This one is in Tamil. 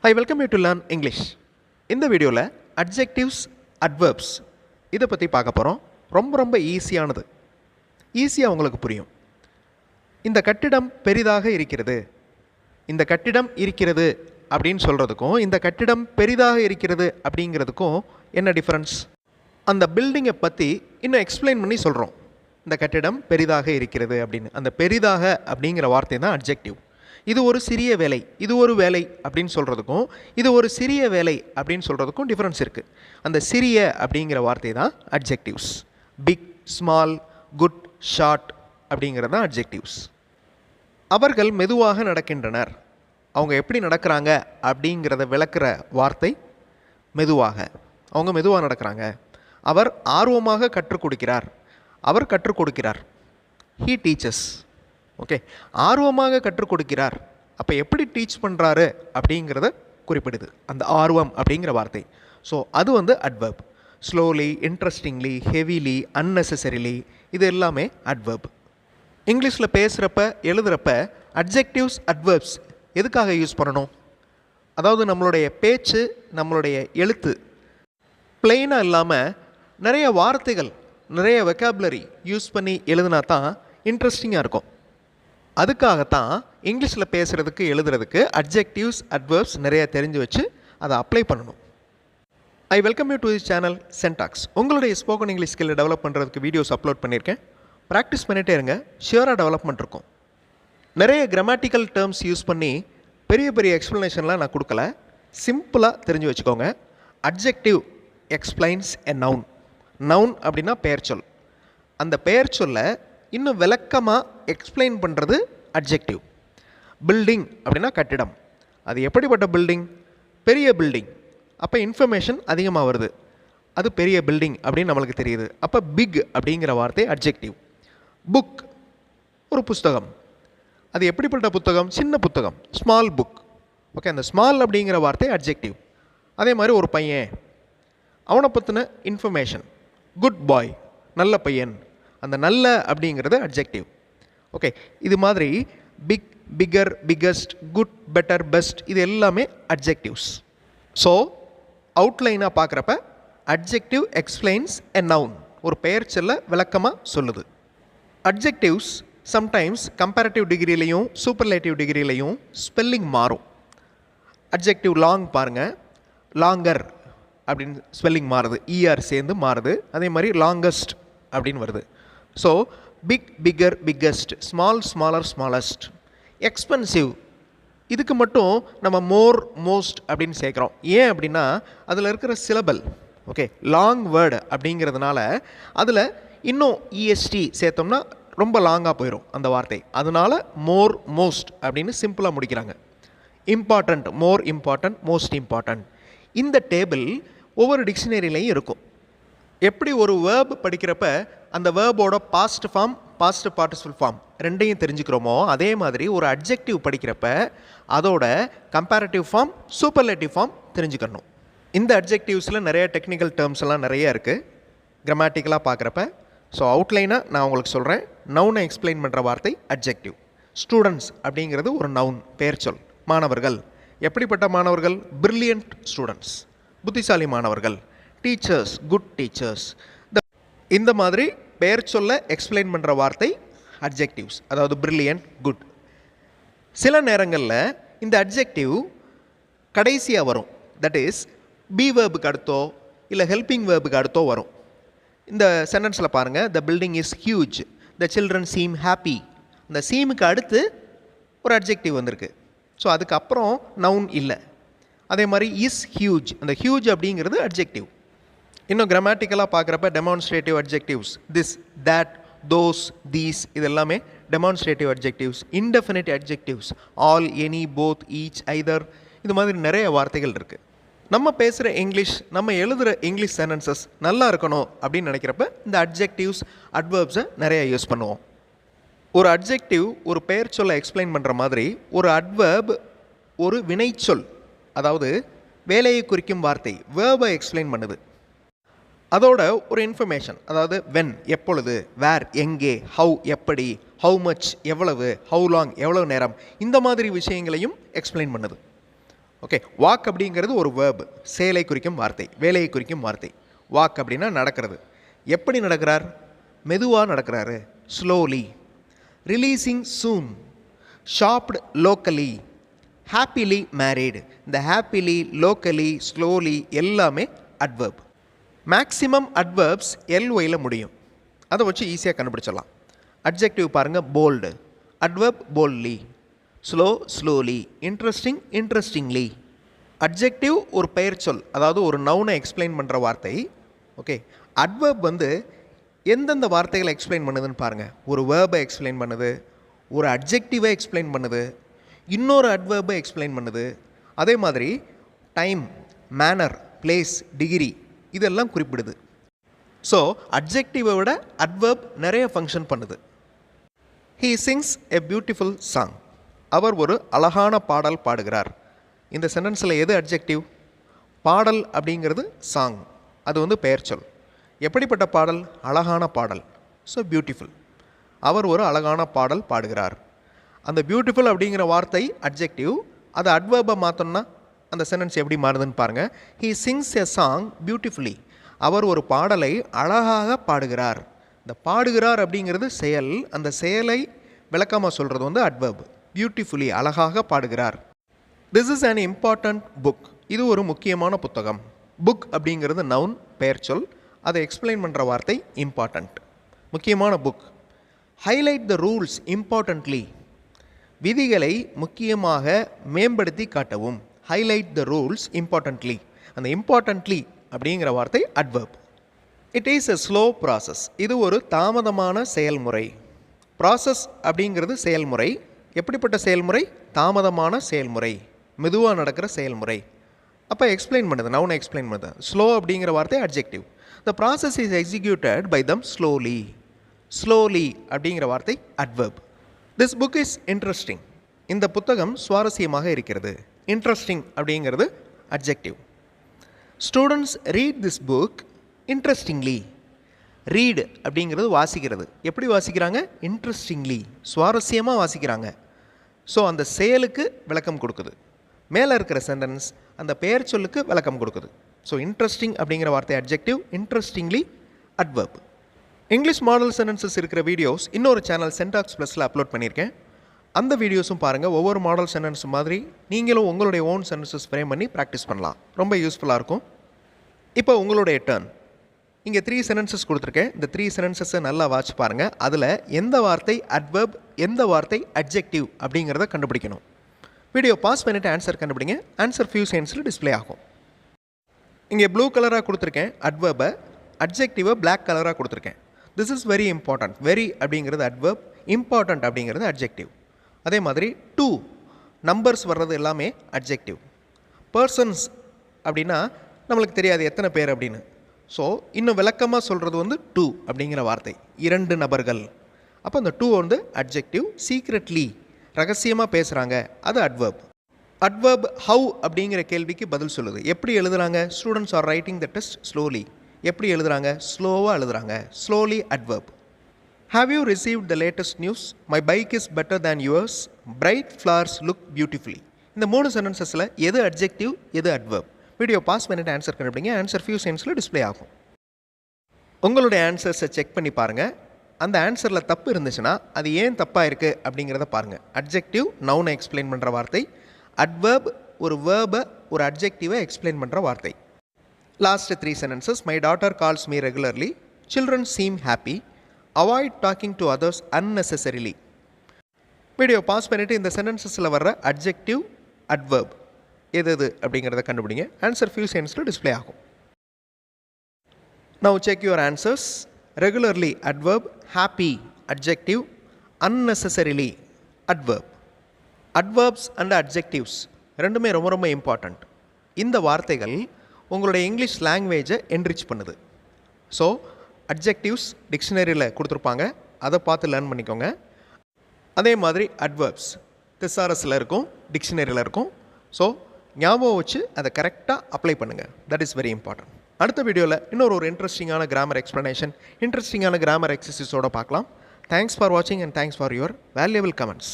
Hi, welcome you to learn English. இந்த வீடியோவில் adjectives, adverbs இதை பற்றி பார்க்க போகிறோம். ரொம்ப ஈஸியானது. ஈஸியாக உங்களுக்கு புரியும். இந்த கட்டிடம் பெரிதாக இருக்கிறது. இந்த கட்டிடம் இருக்கிறது அப்படின்னு சொல்கிறதுக்கும் இந்த கட்டிடம் பெரிதாக இருக்கிறது அப்படிங்கிறதுக்கும் என்ன டிஃபரன்ஸ்? அந்த பில்டிங்கை பற்றி இன்னும் எக்ஸ்பிளைன் பண்ணி சொல்கிறோம். இந்த கட்டிடம் பெரிதாக இருக்கிறது அப்படின்னு. அந்த பெரிதாக அப்படிங்கிற வார்த்தை தான் அட்ஜெக்டிவ். இது ஒரு சிறிய வேலை, இது ஒரு வேலை அப்படின்னு சொல்கிறதுக்கும் இது ஒரு சிறிய வேலை அப்படின்னு சொல்கிறதுக்கும் டிஃப்ரென்ஸ் இருக்குது. அந்த சிறிய அப்படிங்கிற வார்த்தை தான் adjectives. Big, small, good, short அப்படிங்கிறது தான் அட்ஜெக்டிவ்ஸ். அவர்கள் மெதுவாக நடக்கின்றனர். அவங்க எப்படி நடக்கிறாங்க அப்படிங்கிறத விளக்குற வார்த்தை மெதுவாக. அவங்க மெதுவாக நடக்கிறாங்க. அவர் ஆர்வமாக கற்றுக் கொடுக்கிறார். அவர் கற்றுக் கொடுக்கிறார். He teaches. ஓகே, ஆர்வமாக கற்றுக் கொடுக்கிறார். அப்போ எப்படி டீச் பண்ணுறாரு அப்படிங்கிறத குறிப்பிடுது அந்த ஆர்வம் அப்படிங்கிற வார்த்தை. ஸோ அது வந்து adverb. Slowly, interestingly, heavily, unnecessarily, இது எல்லாமே அட்வர்ப். இங்கிலீஷில் பேசுகிறப்ப எழுதுகிறப்ப அட்ஜெக்டிவ்ஸ், அட்வர்ப்ஸ் எதுக்காக யூஸ் பண்ணணும்? அதாவது நம்மளுடைய பேச்சு, நம்மளுடைய எழுத்து பிளெயினாக இல்லாமல் நிறைய வார்த்தைகள், நிறைய வெக்காபுலரி யூஸ் பண்ணி எழுதுனா தான் இன்ட்ரெஸ்டிங்காக இருக்கும். அதுக்காகத்தான் இங்கிலீஷில் பேசுகிறதுக்கு எழுதுறதுக்கு அட்ஜெக்டிவ்ஸ், அட்வர்ப்ஸ் நிறைய தெரிஞ்சு வச்சு அதை அப்ளை பண்ணணும். I welcome you to this channel சென்டாக்ஸ். உங்களுடைய ஸ்போக்கன் இங்கிலீஷ் ஸ்கில்லை டெவலப் பண்ணுறதுக்கு வீடியோஸ் அப்லோட் பண்ணியிருக்கேன். ப்ராக்டிஸ் பண்ணிகிட்டே இருங்க, ஷியராக டெவலப்மெண்ட் இருக்கும். நிறைய கிராமட்டிக்கல் டேர்ம்ஸ் யூஸ் பண்ணி பெரிய பெரிய எக்ஸ்ப்ளனேஷன்லாம் நான் கொடுக்கல. சிம்பிளாக தெரிஞ்சு வச்சுக்கோங்க. Adjective explains a noun. Noun அப்படின்னா பெயர் சொல். அந்த பெயர் சொல்ல இன்னும் விளக்கமாக எக்ஸ்பிளைன் பண்ணுறது அட்ஜெக்டிவ். பில்டிங் அப்படின்னா கட்டிடம். அது எப்படிப்பட்ட பில்டிங்? பெரிய பில்டிங். அப்போ இன்ஃபர்மேஷன் அதிகமாக வருது. அது பெரிய பில்டிங் அப்படின்னு நம்மளுக்கு தெரியுது. அப்போ பிக் அப்படிங்கிற வார்த்தை அட்ஜெக்டிவ். புக், ஒரு புத்தகம். அது எப்படிப்பட்ட புத்தகம்? சின்ன புத்தகம், ஸ்மால் புக். ஓகே, அந்த ஸ்மால் அப்படிங்கிற வார்த்தை அட்ஜெக்டிவ். அதே மாதிரி ஒரு பையன், அவனை பற்றின இன்ஃபர்மேஷன். குட் பாய், நல்ல பையன். அந்த நல்ல அப்படிங்கிறது அட்ஜெக்டிவ். ஓகே, இது மாதிரி big, bigger, biggest, good, better, best, இது எல்லாமே அட்ஜெக்டிவ்ஸ். ஸோ அவுட்லைனாக பார்க்குறப்ப அட்ஜெக்டிவ் எக்ஸ்பிளைன்ஸ் எ நவுன். ஒரு பெயர் சொல்ல விளக்கமாக சொல்லுது. அட்ஜெக்டிவ்ஸ் சம்டைம்ஸ் கம்பேரட்டிவ் டிகிரிலையும் சூப்பர்லேட்டிவ் டிகிரிலையும் ஸ்பெல்லிங் மாறும். அட்ஜெக்டிவ் லாங் பாருங்கள், லாங்கர் அப்படின்னு ஸ்பெல்லிங் மாறுது, இஆர் சேர்ந்து மாறுது. அதே மாதிரி லாங்கஸ்ட் அப்படின்னு வருது. So big, bigger, biggest, small, smaller, smallest. Expensive, இதுக்கு மட்டும் நம்ம மோர், மோஸ்ட் அப்படின்னு சேர்க்குறோம். ஏன் அப்படின்னா அதில் இருக்கிற சிலபல், ஓகே, லாங் வேர்டு அப்படிங்கிறதுனால அதில் இன்னும் இஎஸ்டி சேர்த்தோம்னா ரொம்ப லாங்காக போயிடும் அந்த வார்த்தை. அதனால் மோர், மோஸ்ட் அப்படின்னு சிம்பிளாக முடிக்கிறாங்க. Important, more important, most important. இந்த டேபிள் ஒவ்வொரு டிக்ஷனரிலையும் இருக்கும். எப்படி ஒரு வேர்ப் படிக்கிறப்ப அந்த வேர்போட past form, past participle form ரெண்டையும் தெரிஞ்சுக்கிறோமோ, அதே மாதிரி ஒரு அட்ஜெக்டிவ் படிக்கிறப்ப அதோட கம்பேரட்டிவ் ஃபார்ம், சூப்பர்லேட்டிவ் ஃபார்ம் தெரிஞ்சுக்கணும். இந்த அட்ஜெக்டிவ்ஸில் நிறைய டெக்னிக்கல் டேர்ம்ஸ் எல்லாம் நிறைய இருக்குது கிராமட்டிக்கலாக பார்க்குறப்ப. ஸோ அவுட்லைனாக நான் உங்களுக்கு சொல்கிறேன். நவுனை எக்ஸ்பிளைன் பண்ணுற வார்த்தை அட்ஜெக்டிவ். ஸ்டூடெண்ட்ஸ் அப்படிங்கிறது ஒரு நவுன், பெயர் சொல். மாணவர்கள், எப்படிப்பட்ட மாணவர்கள்? பிரில்லியன்ட் ஸ்டூடெண்ட்ஸ், புத்திசாலி மாணவர்கள். Teachers, good teachers. இந்த மாதிரி பெயர் சொல்ல எக்ஸ்பிளைன் பண்ணுற வார்த்தை அட்ஜெக்டிவ்ஸ், அதாவது பிரில்லியன்ட், குட். சில நேரங்களில் இந்த அட்ஜெக்டிவ் கடைசியாக வரும். தட் இஸ் பி வேர்புக்கு அடுத்தோ இல்லை ஹெல்பிங் வேர்புக்கு அடுத்தோ வரும். இந்த சென்டென்ஸில் பாருங்கள், the building is huge, the children seem happy. இந்த சீமுக்கு அடுத்து ஒரு அட்ஜெக்டிவ் வந்திருக்கு. ஸோ அதுக்கப்புறம் நவுன் இல்லை. அதே மாதிரி இஸ் ஹியூஜ், அந்த ஹியூஜ் அப்படிங்கிறது அட்ஜெக்டிவ். இன்னும் கிராமட்டிக்கலாக பார்க்குறப்ப demonstrative adjectives, this, that, those, these, இது எல்லாமே demonstrative adjectives. Indefinite adjectives, all, any, both, each, either, இது மாதிரி நிறைய வார்த்தைகள் இருக்குது. நம்ம பேசுகிற இங்கிலீஷ், நம்ம எழுதுகிற இங்கிலீஷ் சென்டென்சஸ் நல்லா இருக்கணும் அப்படின்னு நினைக்கிறப்ப இந்த அட்ஜெக்டிவ்ஸ், அட்வர்ப்ஸை நிறைய யூஸ் பண்ணுவோம். ஒரு அட்ஜெக்டிவ் ஒரு பெயர் சொல்ல எக்ஸ்பிளைன் பண்ணுற மாதிரி ஒரு அட்வர்ப் ஒரு வினைச்சொல், அதாவது வேலையை குறிக்கும் வார்த்தை, வேர்பை எக்ஸ்பிளைன் பண்ணுது. அதோட ஒரு இன்ஃபர்மேஷன், அதாவது வென், எப்பொழுது, வேர், எங்கே, ஹவு, எப்படி, ஹவு மச், எவ்வளவு, ஹவு லாங், எவ்வளவு நேரம், இந்த மாதிரி விஷயங்களையும் எக்ஸ்பிளைன் பண்ணுது. ஓகே, வாக் அப்படிங்கிறது ஒரு வேர்ப், செயலை குறிக்கும் வார்த்தை, வேலையை குறிக்கும் வார்த்தை. வாக் அப்படின்னா நடக்கிறது. எப்படி நடக்கிறார்? மெதுவாக நடக்கிறாரு, slowly. Releasing soon, shopped locally, happily married. இந்த ஹாப்பிலி, லோக்கலி, ஸ்லோலி எல்லாமே அட்வர்ப். மேக்ஸிமம் அட்வர்ப்ஸ் எல்ஒயில் முடியும். அதை வச்சு ஈஸியாக கண்டுபிடிச்சிடலாம். அட்ஜெக்டிவ் பாருங்கள், bold, adverb boldly, slow slowly, interesting interestingly. Adjective ஒரு பெயர் சொல், அதாவது ஒரு நவுனை எக்ஸ்பிளைன் பண்ணுற வார்த்தை. ஓகே, அட்வர்ப் வந்து எந்தெந்த வார்த்தைகளை எக்ஸ்பிளைன் பண்ணுதுன்னு பாருங்கள். ஒரு வேர்பை எக்ஸ்பிளைன் பண்ணுது, ஒரு அட்ஜெக்டிவை எக்ஸ்பிளைன் பண்ணுது, இன்னொரு அட்வர்பை எக்ஸ்பிளைன் பண்ணுது. அதே மாதிரி டைம், மேனர், பிளேஸ், டிகிரி இதெல்லாம் குறிப்பிடுது. ஸோ அட்ஜெக்டிவை விட அட்வர்ப் நிறைய ஃபங்க்ஷன் பண்ணுது. He sings a beautiful song. அவர் ஒரு அழகான பாடல் பாடுகிறார். இந்த சென்டென்ஸில் எது அட்ஜெக்டிவ்? பாடல் அப்படிங்கிறது சாங், அது வந்து பெயர் சொல். எப்படிப்பட்ட பாடல்? அழகான பாடல். So beautiful. அவர் ஒரு அழகான பாடல் பாடுகிறார். அந்த பியூட்டிஃபுல் அப்படிங்கிற வார்த்தை அட்ஜெக்டிவ். அதை அட்வர்பை மாற்றோம்னா அந்த சென்டென்ஸ் எப்படி மாறுதுன்னு பாருங்கள். He sings a song beautifully. அவர் ஒரு பாடலை அழகாக பாடுகிறார். இந்த பாடுகிறார் அப்படிங்கிறது செயல். அந்த செயலை விளக்கமாக சொல்கிறது வந்து அட்வர்ப். பியூட்டிஃபுல்லி, அழகாக பாடுகிறார். This is an important book. இது ஒரு முக்கியமான புத்தகம். புக் அப்படிங்கிறது நவுன், பெயர் சொல். அதை எக்ஸ்பிளைன் பண்ணுற வார்த்தை இம்பார்ட்டண்ட். முக்கியமான book. Highlight the rules importantly. விதிகளை முக்கியமாக மேம்படுத்தி காட்டவும். Highlight the rules importantly. அந்த இம்பார்ட்டன்ட்லி அப்படிங்கிற வார்த்தை adverb. It is a slow process. இது ஒரு தாமதமான செயல்முறை. ப்ராசஸ் அப்படிங்கிறது செயல்முறை. எப்படிப்பட்ட செயல்முறை? தாமதமான செயல்முறை, மெதுவாக நடக்கிற செயல்முறை. அப்போ எக்ஸ்பிளைன் பண்ணுது, நவுனை எக்ஸ்பிளைன் பண்ணுது. ஸ்லோ அப்படிங்கிற வார்த்தை adjective. The process is executed by them slowly. Slowly அப்படிங்கிற வார்த்தை adverb. This book is interesting. இந்த புத்தகம் சுவாரஸ்யமாக இருக்கிறது. இன்ட்ரெஸ்டிங் அப்படிங்கிறது adjective. Students read this book interestingly. Read அப்படிங்கிறது வாசிக்கிறது. எப்படி வாசிக்கிறாங்க? இன்ட்ரெஸ்டிங்லி, சுவாரஸ்யமாக வாசிக்கிறாங்க. ஸோ அந்த செயலுக்கு விளக்கம் கொடுக்குது. மேலே இருக்கிற சென்டென்ஸ் அந்த பெயர் சொல்லுக்கு விளக்கம் கொடுக்குது. ஸோ இன்ட்ரெஸ்டிங் அப்படிங்கிற வார்த்தை adjective, interestingly adverb. English model sentences இருக்கிற வீடியோஸ் இன்னொரு சேனல் சென்டாக்ஸ் ப்ளஸில் அப்லோட் பண்ணியிருக்கேன். அந்த வீடியோஸும் பாருங்கள். ஒவ்வொரு மாடல் சென்டென்ஸ் மாதிரி நீங்களும் உங்களுடைய ஓன் சென்டென்சஸ் ஃப்ரேம் பண்ணி ப்ராக்டிஸ் பண்ணலாம். ரொம்ப யூஸ்ஃபுல்லாக இருக்கும். இப்போ உங்களுடைய டர்ன். இங்கே 3 சென்டென்சஸ் கொடுத்துருக்கேன். இந்த 3 சென்டென்சஸை நல்லா வாட்ச் பாருங்கள். அதில் எந்த வார்த்தை அட்வர்ப், எந்த வார்த்தை அட்ஜெக்டிவ் அப்படிங்கிறத கண்டுபிடிக்கணும். வீடியோ பாஸ் பண்ணிவிட்டு ஆன்சர் கண்டுபிடிங்க. ஆன்சர் ஃபியூ செகண்ட்ஸில் டிஸ்பிளே ஆகும். இங்கே ப்ளூ கலராக கொடுத்துருக்கேன் அட்வர்பை, அட்ஜெக்டிவை பிளாக் கலராக கொடுத்துருக்கேன். This is very important. Very அப்படிங்கிறது அட்வர்ப், இம்பார்ட்டன்ட் அப்படிங்கிறது அட்ஜெக்டிவ். அதே மாதிரி டூ நம்பர்ஸ் வர்றது எல்லாமே அட்ஜெக்டிவ். பர்சன்ஸ் அப்படின்னா நம்மளுக்கு தெரியாது எத்தனை பேர் அப்படின்னு. ஸோ இன்னும் விளக்கமாக சொல்கிறது வந்து டூ அப்படிங்கிற வார்த்தை, 2 நபர்கள். அப்போ அந்த டூ வந்து அட்ஜெக்டிவ். சீக்ரெட்லி, ரகசியமாக பேசுகிறாங்க, அது அட்வர்ப். அட்வர்ப் ஹவு அப்படிங்கிற கேள்விக்கு பதில் சொல்லுது. எப்படி எழுதுகிறாங்க? Students are writing the test slowly. எப்படி எழுதுகிறாங்க? ஸ்லோவாக எழுதுகிறாங்க. Slowly adverb. Have you received the latest news? My bike is better than yours. Bright flowers look beautifully. இந்த 3 சென்டென்சஸில் எது அட்ஜெக்டிவ், எது அட்வர்ப்? வீடியோ பாஸ் பண்ணிட்டு ஆன்சர் கண்டுபிடிங்க. ஆன்சர் ஃபியூ செகண்ட்ஸில் டிஸ்பிளே ஆகும். உங்களுடைய ஆன்சர்ஸை செக் பண்ணி பாருங்கள். அந்த ஆன்சரில் தப்பு இருந்துச்சுன்னா அது ஏன் தப்பாக இருக்குது அப்படிங்கிறத பாருங்கள். அட்ஜெக்டிவ் நவுனை எக்ஸ்பிளைன் பண்ணுற வார்த்தை. அட்வர்ப் ஒரு வேர்பை, ஒரு அட்ஜெக்டிவை எக்ஸ்பிளைன் பண்ணுற வார்த்தை. Last 3 sentences. My daughter calls me regularly. Children seem happy. Avoid talking to others unnecessarily. Video pause பண்ணிவிட்டு இந்த சென்டென்சஸில் வர்ற அட்ஜெக்டிவ், அட்வர்ப் எது அப்படிங்கிறத கண்டுபிடிங்க. ஆன்சர் ஃபியூ செகண்ட்ஸில் டிஸ்பிளே ஆகும். Now check your answers. Regularly adverb, happy adjective, unnecessarily adverb. Adverbs and adjectives ரெண்டுமே ரொம்ப ரொம்ப இம்பார்ட்டண்ட். இந்த வார்த்தைகள் உங்களுடைய இங்கிலீஷ் லாங்குவேஜை என்ரிச் பண்ணுது. ஸோ அட்ஜெக்டிவ்ஸ் டிக்ஷனரியில் கொடுத்துருப்பாங்க, அதை பார்த்து லேர்ன் பண்ணிக்கோங்க. அதே மாதிரி அட்வர்ப்ஸ் திசாரஸில் இருக்கும், டிக்ஷனரியில் இருக்கும். ஸோ ஞாபகம் வச்சு அதை கரெக்டாக அப்ளை பண்ணுங்கள். That is very important. அடுத்த வீடியோவில் இன்னொரு இன்ட்ரெஸ்டிங்கான கிராமர் எக்ஸ்ப்ளனேஷன், இன்ட்ரெஸ்டிங்கான கிராமர் எக்ஸசைஸோடு பார்க்கலாம். தேங்க்ஸ் ஃபார் வாட்சிங் and thanks for your valuable comments.